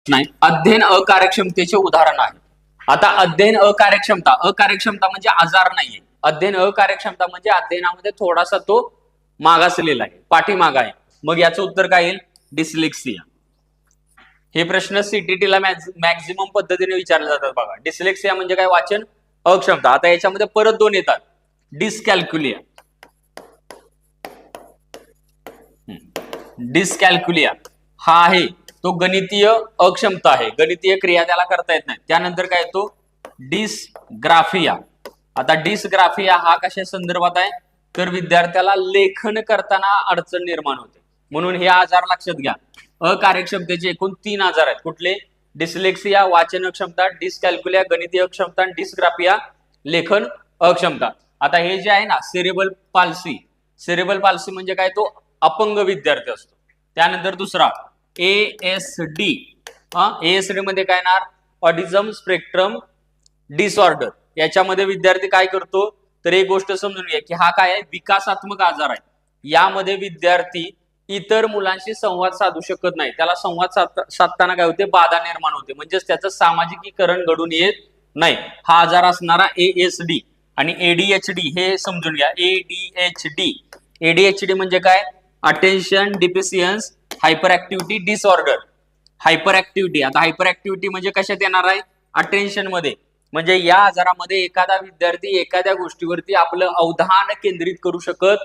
नाही, अध्ययन अकार्यक्षमतेचे उदाहरण आहे. आता अध्ययन अकार्यक्षमता म्हणजे आजार नाहीये. अध्ययन अकार्यक्षमता म्हणजे अध्ययनामध्ये थोडासा तो मागासलेला आहे, पाठीमागा आहे. मग याचं उत्तर काय येईल? डिस्लेक्सिया. हे प्रश्न सीटीटीला मॅक्झिमम पद्धतीने विचारले जातात बघा. डिस्लेक्सिया म्हणजे काय? वाचन अक्षमता. आता याच्यामध्ये परत दोन येतात, डिस्कॅल्क्युलिया. डिस्कॅल्क्युलिया हा आहे तो गणितीय अक्षमता आहे, गणितीय क्रिया त्याला करता येत नाही. त्यानंतर काय येतो? डिस्ग्राफिया. आता डिस्ग्राफिया हा कशा संदर्भात आहे? तर विद्यार्थ्याला लेखन करताना अडचण निर्माण होते, म्हणून हे आजार लक्षात घ्या. अकार्यक्षमतेचे एकूण 3 आजार आहेत. कुठले? डिस्लेक्सिया, वाचन अक्षमता, डिस्कॅल्क्युलिया गणितीय अक्षमता, आणि डिस्ग्राफिया लेखन अक्षमता. आता हे जे आहे ना, सेरेबल पाल्सी. सेरेबल पाल्सी म्हणजे काय? तो अपंग विद्यार्थी असतो. त्यानंतर दुसरा ASD. ASD मध्ये काय येणार? Autism spectrum disorder. याच्यामध्ये विद्यार्थी काय करतो? तर एक गोष्ट समजून घ्या की हा काय आहे? विकासात्मक आजार आहे. यामध्ये विद्यार्थी इतर मुलांशी संवाद साधू शकत नाही. त्याला संवाद साधताना काय होते? बाधा निर्माण होते, म्हणजेच त्याचं सामाजिकीकरण घडून येत नाही. हा आजार असणारा ASD. आणि ADHD हे समजून घ्या. ADHD म्हणजे काय? Attention deficiency hyperactivity disorder. Hyperactivity. आता हायपर ऍक्टिव्हिटी म्हणजे कशात येणार आहे? अटेन्शन मध्ये. म्हणजे या आजारामध्ये एखादा विद्यार्थी एखाद्या गोष्टीवरती आपलं अवधान केंद्रित करू शकत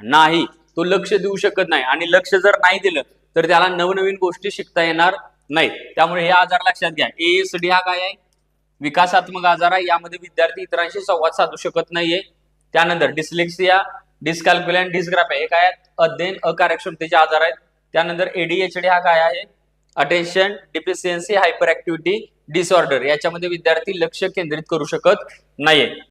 नाही, तो लक्ष देऊ शकत नाही, आणि लक्ष जर नाही दिलं तर त्याला नवनवीन गोष्टी शिकता येणार नाही. त्यामुळे हे आजार लक्षात घ्या. ASD हा काय आहे? विकासात्मक आजार आहे. यामध्ये विद्यार्थी इतरांशी संवाद साधू शकत नाहीये. त्यानंतर डिस्लेक्सिया, डिस्कॅल्क्युलिया आणि डिस्ग्राफिया हे काय आहेत? अध्ययन अकार्यक्षमतेचे आजार आहेत. त्यानंतर ADHD हा काय आहे? Attention deficiency hyper activity disorder. याच्यामध्ये विद्यार्थी लक्ष केंद्रित करू शकत नाहीये.